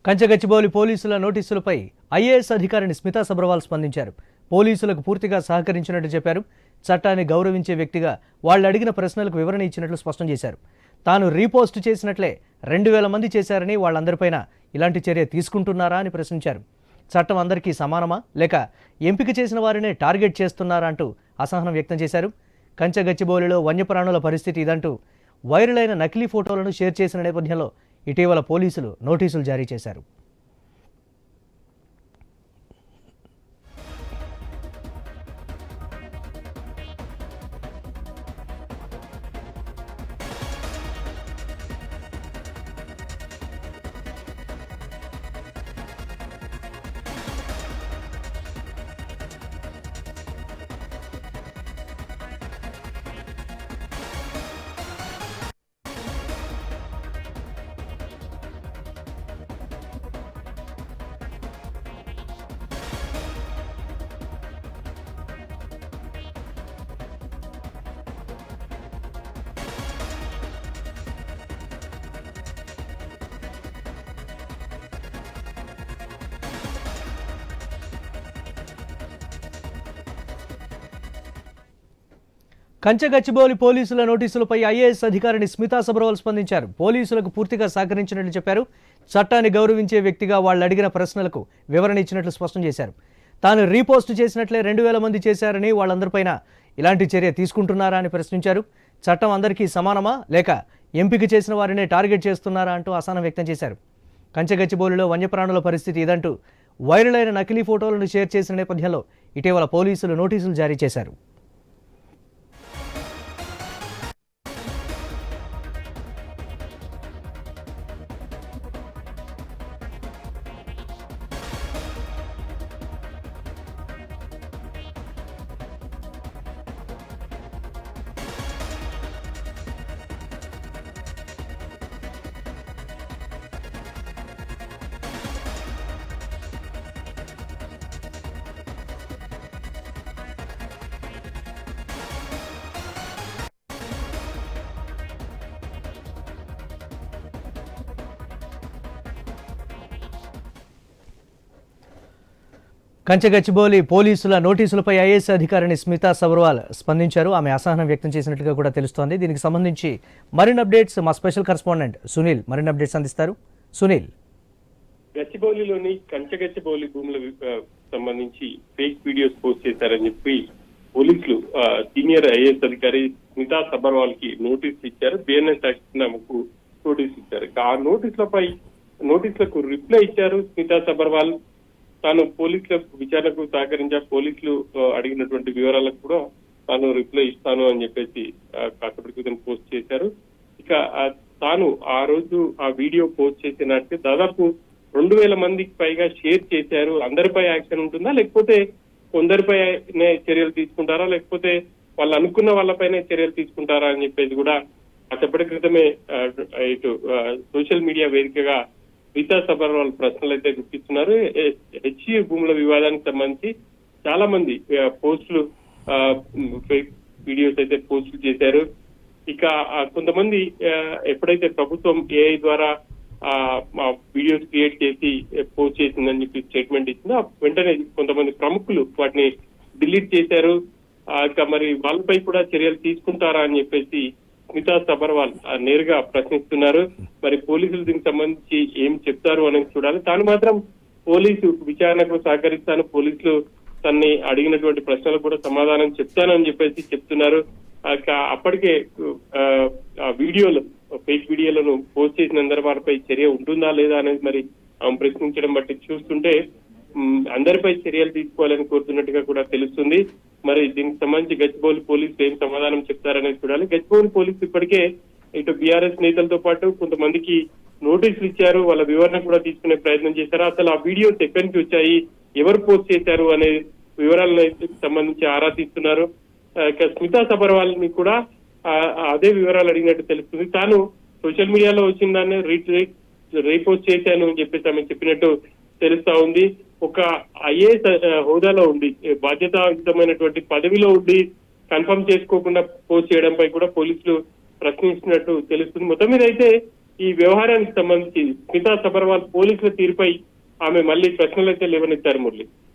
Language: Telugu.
కంచగచ్చిబౌలి పోలీసుల నోటీసులపై ఐఏఎస్ అధికారిని స్మితా సబర్వాల్ స్పందించారు. పోలీసులకు పూర్తిగా సహకరించినట్టు చెప్పారు. చట్టాన్ని గౌరవించే వ్యక్తిగా వాళ్ళు అడిగిన ప్రశ్నలకు వివరణ ఇచ్చినట్లు స్పష్టం చేశారు. తాను రీపోస్ట్ చేసినట్లే 2000 మంది చేశారని, వాళ్ళందరిపైన ఇలాంటి చర్య తీసుకుంటున్నారా అని ప్రశ్నించారు. చట్టం అందరికీ సమానమా లేక ఎంపిక చేసిన వారినే టార్గెట్ చేస్తున్నారా అంటూ అసహనం వ్యక్తం చేశారు. కంచగచ్చిబౌలిలో వన్యప్రాణుల పరిస్థితి ఇదంటూ వైరల్ అయిన నకిలీ ఫోటోలను షేర్ చేసిన నేపథ్యంలో ఇటీవల పోలీసులు నోటీసులు జారీ చేశారు. కంచగచ్చిబౌలి పోలీసుల నోటీసులపై ఐఏఎస్ అధికారిని స్మితా సబర్వాల్ స్పందించారు. పోలీసులకు పూర్తిగా సహకరించినట్లు చెప్పారు. చట్టాన్ని గౌరవించే వ్యక్తిగా వాళ్ళు అడిగిన ప్రశ్నలకు వివరణ ఇచ్చినట్లు స్పష్టం చేశారు. తాను రీపోస్ట్ చేసినట్లే 2000 మంది చేశారని, వాళ్ళందరిపైన ఇలాంటి చర్య తీసుకుంటున్నారా అని ప్రశ్నించారు. చట్టం అందరికీ సమానమా లేక ఎంపిక చేసిన వారినే టార్గెట్ చేస్తున్నారా అంటూ అసహనం వ్యక్తం చేశారు. కంచగచ్చిబౌలిలో వన్యప్రాణుల పరిస్థితి ఇదంటూ వైరల్ అయిన నకిలీ ఫోటోలను షేర్ చేసిన నేపథ్యంలో ఇటీవల పోలీసులు నోటీసులు జారీ చేశారు. కంచగచ్చిబౌలి పోలీసుల నోటీసులపై ఐఏఎస్ అధికారిని స్మితా సబర్వాల్ స్పందించారు. ఆమె అసహనం వ్యక్తం చేసినట్లుగా కూడా తెలుస్తోంది. దీనికి సంబంధించి మరిన్ని అప్డేట్స్ మా స్పెషల్ కరెస్పాండెంట్ సునీల్ మరిన్ని అప్డేట్స్ అందిస్తారు. సునీల్, గచ్చిబౌలిలోని కంచగచ్చిబౌలి భూముల సంబంధించి ఫేక్ వీడియోస్ పోస్ట్ చేశారని చెప్పి పోలీసులు సీనియర్ ఐఏఎస్ అధికారి స్మితా సబర్వాల్ కి నోటీస్ ఇచ్చారు. బిఎన్ఎస్ యాక్ట్ నమకు నోటీస్ ఇచ్చారు. ఆ నోటీసులకు రిప్లై ఇచ్చారు స్మితా సబర్వాల్. తాను పోలీసులకు విచారణకు సహకరించారు. పోలీసులు అడిగినటువంటి వివరాలకు కూడా తాను రిప్లై ఇస్తాను అని చెప్పేసి కాసేపటి క్రితం పోస్ట్ చేశారు. ఇక తాను ఆ రోజు ఆ వీడియో పోస్ట్ చేసినట్టు దాదాపు 2000 మందికి పైగా షేర్ చేశారు. అందరిపై యాక్షన్ ఉంటుందా లేకపోతే కొందరిపైనే చర్యలు తీసుకుంటారా లేకపోతే వాళ్ళు అనుకున్న వాళ్ళపైనే చర్యలు తీసుకుంటారా అని చెప్పేసి కూడా కాసేపటి క్రితమే ఇటు సోషల్ మీడియా వేదికగా స్మితా సబర్వాల్ ప్రశ్నలు అయితే గుర్తిస్తున్నారు. హెచ్ఈ భూముల వివాదానికి సంబంధించి చాలా మంది పోస్టులు ఫేక్ వీడియోస్ అయితే పోస్టులు చేశారు. ఇక కొంతమంది ఎప్పుడైతే ప్రభుత్వం ఏఐ ద్వారా వీడియోస్ క్రియేట్ చేసి పోస్ట్ చేసిందని చెప్పి స్టేట్మెంట్ ఇచ్చిందో వెంటనే కొంతమంది ప్రముఖులు వాటిని డిలీట్ చేశారు. ఇక మరి వాళ్ళపై కూడా చర్యలు తీసుకుంటారా అని చెప్పేసి స్మితా సబర్వాల్ నేరుగా ప్రశ్నిస్తున్నారు. మరి పోలీసులు దీనికి సంబంధించి ఏం చెప్తారు అనేది చూడాలి. తాను మాత్రం పోలీసు విచారణకు సహకరిస్తాను, పోలీసులు తన్ని అడిగినటువంటి ప్రశ్నలకు కూడా సమాధానం చెప్తానని చెప్పేసి చెప్తున్నారు. అప్పటికే వీడియోలు ఫేక్ వీడియోలను పోస్ట్ చేసిన వారిపై చర్య ఉంటుందా లేదా అనేది మరి ప్రశ్నించడం బట్టి చూస్తుంటే అందరిపై చర్యలు తీసుకోవాలని కోరుతున్నట్టుగా కూడా తెలుస్తుంది. మరి దీనికి సంబంధించి గచ్చిబౌలి పోలీసులు ఏం సమాధానం చెప్తారనేది చూడాలి. గచ్చిబౌలి పోలీసులు ఇప్పటికే ఇటు బీఆర్ఎస్ నేతలతో పాటు కొంతమందికి నోటీసులు ఇచ్చారు. వాళ్ళ వివరణ కూడా తీసుకునే ప్రయత్నం చేశారు. అసలు ఆ వీడియోస్ ఎక్కడి నుంచి వచ్చాయి, ఎవరు పోస్ట్ చేశారు అనే వివరాలను సంబంధించి ఆరా తీస్తున్నారు. ఇక స్మితా సబర్వాల్ ని కూడా అదే వివరాలు అడిగినట్టు తెలుస్తుంది. తాను సోషల్ మీడియాలో వచ్చిన దాన్ని రీపోస్ట్ చేశాను అని చెప్పేసి ఆమె చెప్పినట్టు తెలుస్తా ఉంది. ఒక ఐఏఎస్ హోదాలో ఉండి బాధ్యతాయుతమైనటువంటి పదవిలో ఉండి కన్ఫర్మ్ చేసుకోకుండా పోస్ట్ చేయడంపై కూడా పోలీసులు ప్రశ్నిస్తున్నట్టు తెలుస్తుంది. మొత్తం మీద అయితే ఈ వ్యవహారానికి సంబంధించి స్మితా సబర్వాల్ పోలీసుల తీరుపై ఆమె మళ్ళీ ప్రశ్నలైతే లేవనెత్తారు మురళి.